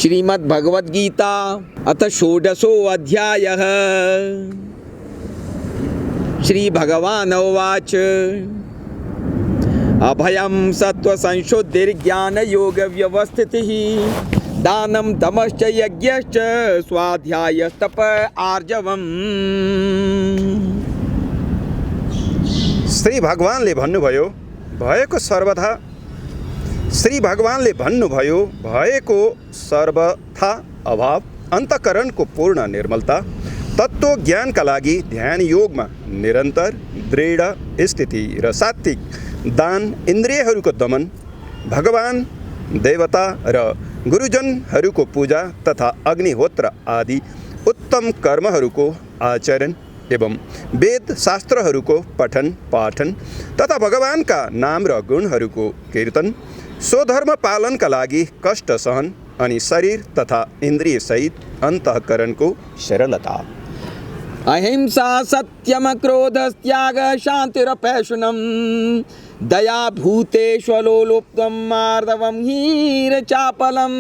श्रीमद्भगवद्गीता अथ षोडशोऽध्यायः। श्रीभगवानुवाच अभयं सत्त्वसंशुद्धिर्ज्ञानयोगव्यवस्थितिः दानं तमश्च यज्ञश्च स्वाध्यायस्तप आर्जवम्। श्री भगवानले भन्नुभयो भएको सर्वथा अभाव, अन्तःकरणको पूर्ण निर्मलता, तत्त्व ज्ञानका लागि ध्यान योगमा निरन्तर दृढ स्थिति र सात्विक दान, इन्द्रियहरूको दमन, भगवान, देवता र गुरुजनहरूको पूजा तथा अग्निहोत्र आदि उत्तम कर्महरूको आचरण एवं वेद शास्त्रहरूको पठन पाठन तथा भगवानका नाम र गुणहरूको कीर्तन, स्वधर्म पालनका लागि कष्ट सहन अनि शरीर तथा इन्द्रिय सहित अन्तःकरणको सरलता। अहिंसा सत्यम क्रोध त्याग शान्तिरपैशुनम दया भूतेष्वलोलुप्तम मार्दवम हीरचापलम।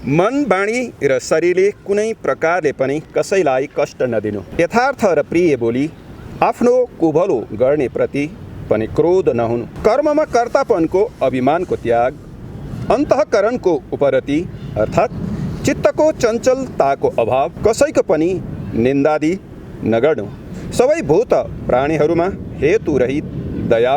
मन, बाणी र शरीरले कुनै प्रकारले पनि कसैलाई कष्ट नदिनु, यथार्थ र प्रिय बोली, आफ्नो कुभलो गर्ने प्रति पनि क्रोध नहुनु, कर्ममा कर्तापनको अभिमानको त्याग, अन्तःकरणको उपरति अर्थात् चित्तको चञ्चलताको अभाव, कसैको पनि निन्दादि नगर्नु, सबै भूत प्राणीहरूमा हेतुरहित दया,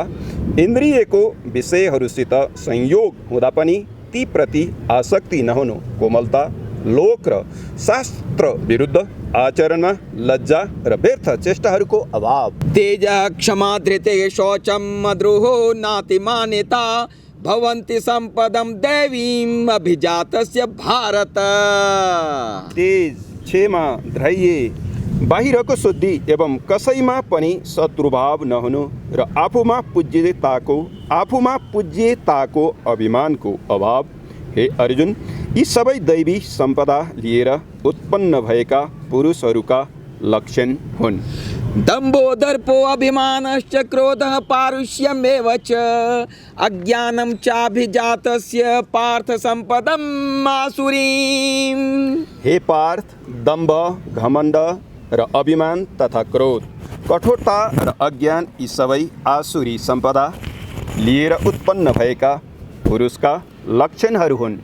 इन्द्रियको विषयहरूसित संयोग हुँदा पनि ती प्रति आसक्ति नहुनु, कोमलता, लोक र शास्त्र विरुद्ध आचरणमा लज्जा र व्यर्थ चेष्टाहरूको अभाव, तेज क्षमा धृते शौचम मद्रोहो नातिमान्यता भवन्ति सम्पदं दैवीम् अभिजातस्य भारत। तेज, क्षमा, धैर्य, बाहिरको शुद्धि एवं कसैमा पनि शत्रुभाव नहुनु र आफूमा पूज्यताको अभिमानको अभाव। हे अर्जुन, यी सबै दैवी सम्पदा लिएर उत्पन्न भएका पुरुषहरूका लक्षण हुन्। दम्भो दर्पो अभिमानश्च क्रोधः पारुष्यमेव च अज्ञानं चाभिजातस्य पार्थ सम्पदम् आसुरीम्। हे पार्थ, दम्भ, घमण्ड र अभिमान तथा क्रोध, कठोरता र अज्ञान यी सबै आसुरी सम्पदा लिएर उत्पन्न भएका पुरुषका लक्षणहरू हुन्।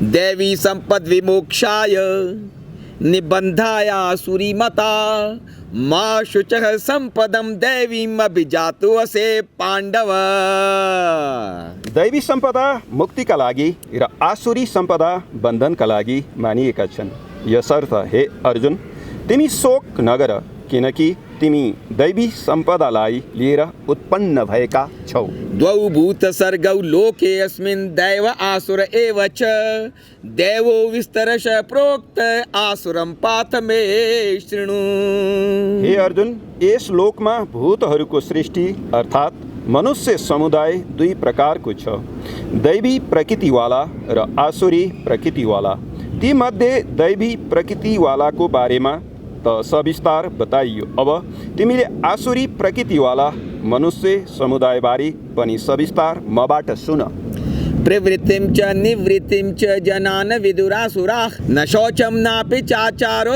दैवी सम्पद विमोक्षाय निबन्धाय आसुरीमता मा शुचः सम्पदं दैवीम् अभिजातो असे पाण्डव। दैवी सम्पदा मुक्तिका लागि र आसुरी सम्पदा बन्धनका लागि मानिएका छन्। यसर्थ हे अर्जुन, तिमी शोक नगर, किनकि तिमी दैवी सम्पदालाई लिएर उत्पन्न भएका छौ। द्वौ भूत सर्गौ लोके अस्मिन् दैव आसुर एव च दैवो विस्तरश प्रोक्त आसुरं पाथ मे शृणु। हे अर्जुन, यस लोकमा भूतहरूको सृष्टि अर्थात् मनुष्य समुदाय दुई प्रकारको छ, दैवी प्रकृतिवाला र आसुरी प्रकृतिवाला। ती मध्ये दैवी प्रकृतिवालाको बारेमा त सविस्तार बताइयो। अब तिमीले आसुरी प्रकृतिवाला मनुष्य समुदायबारे पनि सविस्तार मबाट सुन। प्रवृत्तिं च निवृत्तिं च जनान विदुरासुराः न शौचं नापि चाचारो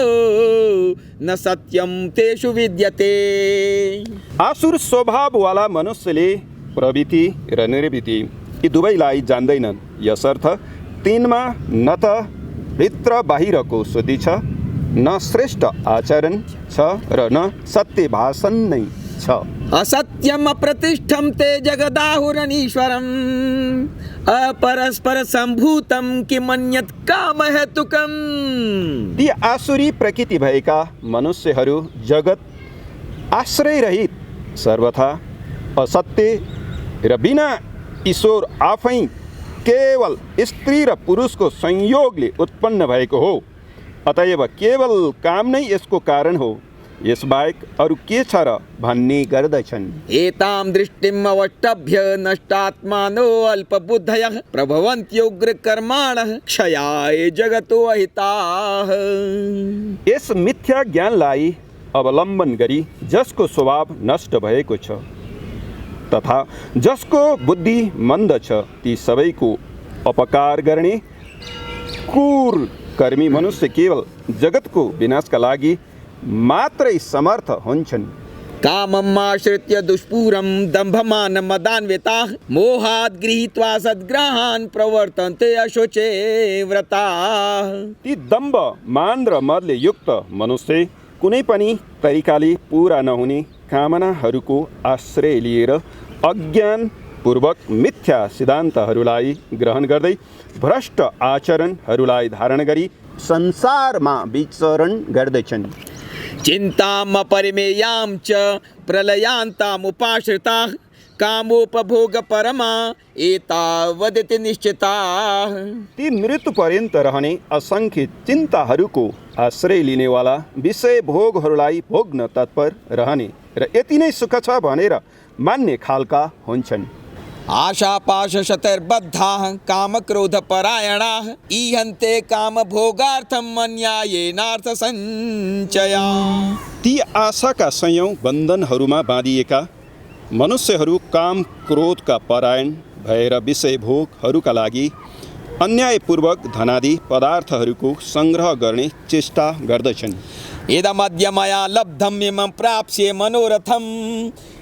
न सत्यं तेषु विद्यते। आसुर स्वभाववाला मनुष्यले प्रवृत्ति र निवृत्ति यी दुवैलाई जान्दैनन्। यसर्थ तिनमा न त भित्र बाहिरको शुद्धि छ, न श्रेष्ठ आचरण छ र न सत्य भाषण नै छ। असत्यम अप्रतिष्ठं ते जगदाहुरनीश्वरम् अपरस्पर सम्भूतं किमन्यत् कामहेतुकम्। ती आसुरी प्रकृति भएका मनुष्यहरू जगत आश्रयरहित, सर्वथा असत्य र बिना ईश्वर आफै केवल स्त्री र पुरुषको संयोगले उत्पन्न भएको हो। अतएव केवल काम नै यसको कारण हो, यसबाहेक अरू के छ र भन्ने गर्दछन्। एतां दृष्टिम् अवष्टभ्य नष्टात्मानो अल्पबुद्धयः प्रभवन्त्युग्रकर्माणः क्षयाय जगतो अहिताः। यस मिथ्या ज्ञानलाई अवलम्बन गरी जसको स्वभाव नष्ट भएको छ तथा जसको बुद्धि मन्द छ, ती सबैको अपकार गर्ने क्रूर कर्मी मनुष्य केवल जगतको विनाशका लागि मात्रै समर्थ हुन्छन्। कामम् आश्रित्य दुष्पूरं दम्भमान मदान्विताः मोहात् गृहीत्वा सद्ग्रहान् प्रवर्तन्ते अशोचे व्रताः। ती दम्भ मान र मदले युक्त मनुष्य कुनै पनि तरिकाले पूरा नहुने कामनाहरूको आश्रय लिएर अज्ञानपूर्वक मिथ्या सिद्धान्तहरूलाई ग्रहण गर्दै भ्रष्ट आचरणहरूलाई धारण गरी संसारमा विचरण गर्दछन्। चिन्तामपरिमेयां च प्रलयान्तामुपाश्रिताः कामोपभोगपरमा एतावदिति निश्चिताः। ती मृत्यु पर्यन्त रहने असङ्ख्य चिन्ताहरूको आश्रय लिनेवाला विषय भोगहरूलाई भोग्न तत्पर रहने र यति नै सुख छ भनेर मान्ने खालका हुन्छन्। आशापाशशतैर्बद्धाः कामक्रोधपरायणाः ईहन्ते कामभोगार्थम् अन्यायेनार्थसञ्चया। ती आशाका संयौं बन्धनहरूमा बाँधिएका मनुष्यहरू काम क्रोधका परायण भएर विषय भोगहरूका लागि अन्यायपूर्वक धनादि पदार्थहरूको सङ्ग्रह गर्ने चेष्टा गर्दछन्। इदमद्य मया लब्धम् इमं प्राप्स्ये मनोरथम्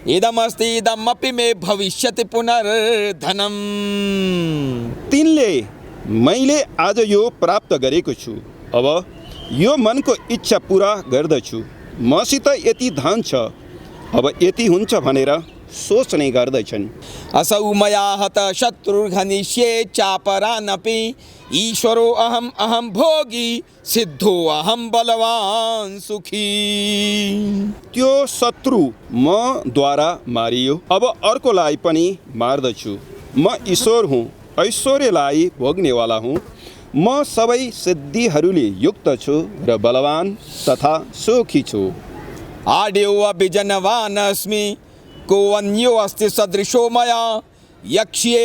इदमस्ति इदमपि मे भविष्यति पुनर्धनम्। तिनले मैले आज यो प्राप्त गरेको छु, अब यो मनको इच्छा पुरा गर्दछु, मसित यति धन छ, अब यति हुन्छ भनेर सोच्ने गर्दछन्। असौ मया हत शत्रुर्घनिष्ये चापरानपि ईश्वरो अहम् अहं भोगी सिद्धो अहं बलवान सुखी। त्यो शत्रु मद्वारा मारियो, अब अर्कोलाई पनि मार्दछु। म ईश्वर हुँ, ऐश्वर्यलाई भोग्नेवाला हुँ, म सबै सिद्धिहरूले युक्त छु र बलवान तथा सुखी छु। आड्यो अभिजनवान अस्मि को अन्यो अस्ति सदृशो मया यक्ष्ये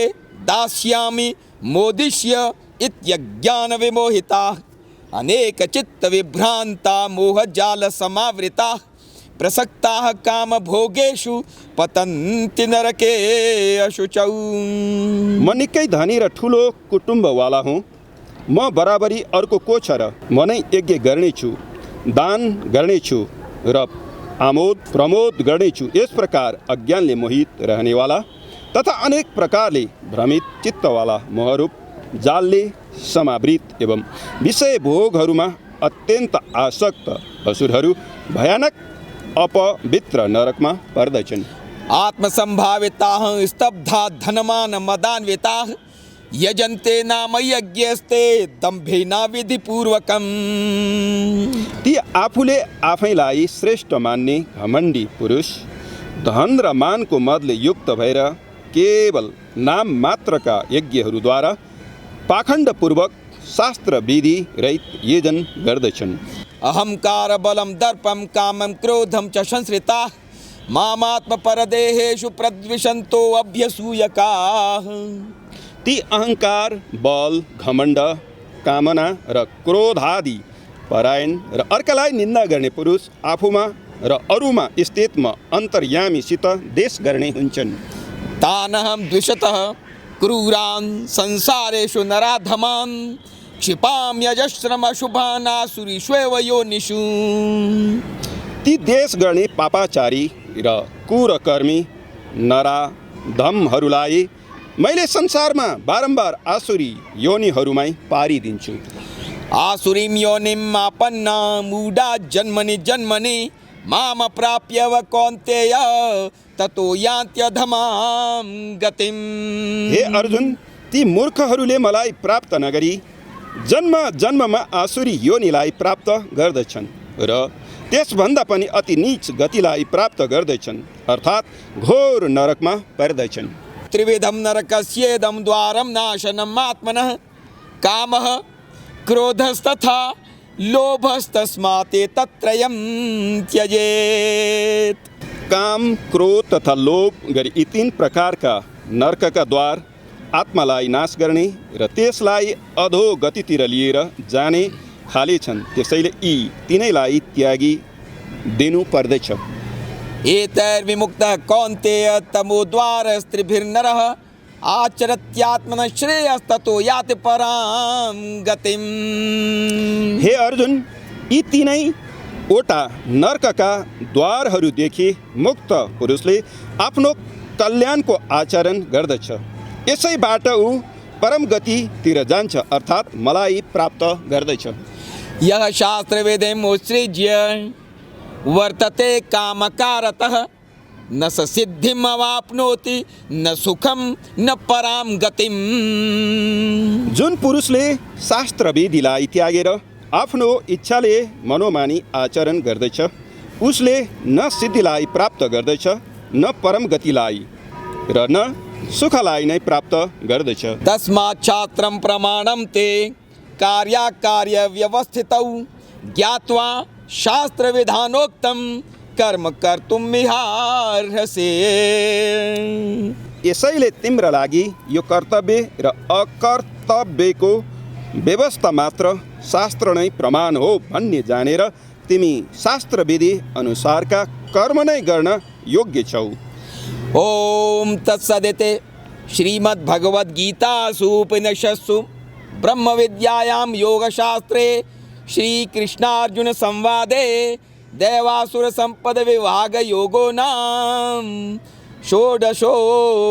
दास्यामि मोदिष्य इत्यज्ञान विमोहिताः अनेक चित्त विभ्रांता मोहजाल समावृताः प्रसक्ताः काम भोगेषु पतन्ति नरके अशुचौ। म निकै धनी र ठुलो कुटुम्बवाला हुँ, म बराबरी अर्को को छ र म नै यज्ञ गर्नेछु, दान गर्नेछु र आमोद प्रमोद गर्नेछु। यस प्रकार अज्ञानले मोहित रहनेवाला तथा अनेक प्रकारले भ्रमित चित्तवाला मोहरूप जालले समावृत एवं विषय भोगहरूमा अत्यन्त आसक्त असुरहरू भयानक अपवित्र नरकमा पर्दछन्। आत्मसंभाविताः स्तब्धा धनमान मदान्विताः यजन्ते नाम यज्ञस्ते दम्भेना विधिपूर्वकम्। ती आफूले आफैलाई श्रेष्ठ मान्ने घमण्डी पुरुष धन र मानको मदले युक्त भएर केवल नाम मात्रका यज्ञहरूद्वारा पाखण्डपूर्वक शास्त्र विधि रहित यजन गर्दछन्। अहंकार बलम दर्पम कामम क्रोधम च संश्रिताः मामात्मपरदेहेषु प्रद्विषन्तो अभ्यसूयकाः। ती अहंकार बल घमण्ड कामना र क्रोध आदि परायण र अर्कालाई निन्दा गर्ने पुरुष आफूमा र अरूमा स्थितमा अन्तर्यामीसित देश गर्ने हुन्छन्। तानहं द्विषतः क्रूरान् संसारेषु नराधमान् क्षिपाम्यजस्रम अशुभान् आसुरीष्वेव योनिषु। ती देश गर्ने पापाचारी र कुरकर्मी नराधमहरूलाई मैले संसारमा बारम्बार आसुरी योनिहरूमै पारिदिन्छु। आसुरीं योनिम् आपन्ना मूढा जन्मनि जन्मनि माम प्राप्यव कौन्तेय ततो यान्त्यधमां गतिम्। हे अर्जुन, ती मूर्खहरूले मलाई प्राप्त नगरी जन्म जन्ममा आसुरी योनिलाई प्राप्त गर्दछन् र त्यसभन्दा पनि अति नीच गतिलाई प्राप्त गर्दछन्, अर्थात् घोर नरकमा पर्दछन्। त्रिविधं नरकस्येदं द्वारं नाशनम् आत्मनः कामः क्रोधस्तथा लोभस्तस्मात् एतत्त्रयं त्यजेत्। काम क्रोध तथा लोभ गरी यी तीन प्रकारका नरकका द्वार आत्मालाई नाश गर्ने र त्यसलाई अधोगतितिर लिएर जाने खाली छन्, त्यसैले यी तीनैलाई त्यागी दिनु पर्दछ। एतैर्विमुक्तः कौन्तेय तमोद्वारस्त्रिभिर्नरः आचरत्यात्मन श्रेयस्ततो याति पराम गतिम। हे अर्जुन, यी तीनैवटा नर्कका द्वारहरूदेखि मुक्त पुरुषले आफ्नो कल्याणको आचरण गर्दछ। यसैबाट ऊ परम गतितिर जान्छ, अर्थात् मलाई प्राप्त गर्दछ। यः शास्त्रवेदम् उत्सृज्य वर्तते कामकारतः न स सिद्धिम् अवाप्नोति न सुखम न पराम गतिम। जुन पुरुषले शास्त्रविधिलाई त्यागेर आफ्नो इच्छाले मनोमानी आचरण गर्दछ, उसले न सिद्धिलाई प्राप्त गर्दछ, न परम गतिलाई र न सुखलाई नै प्राप्त गर्दछ। तस्मात् शास्त्रं प्रमाणं ते कार्याकार्य व्यवस्थितौ ज्ञात्वा शास्त्रविधानोक्तं कर्म कर्तुमिहार्हसे। यसैले तिम्रो लागि यो कर्तव्य र अकर्तव्यको व्यवस्था मात्र शास्त्र नै प्रमाण हो भन्ने जानेर तिमी शास्त्रविधि अनुसारका कर्म नै गर्न योग्य छौ। ओम तत्सदिति श्रीमद्भगवद्गीतासु उपनिषत्सु ब्रह्मविद्यायां योगशास्त्रे श्रीकृष्णार्जुन संवादे दैवासुर संपद विभाग योगो नाम षोडशोऽध्यायः।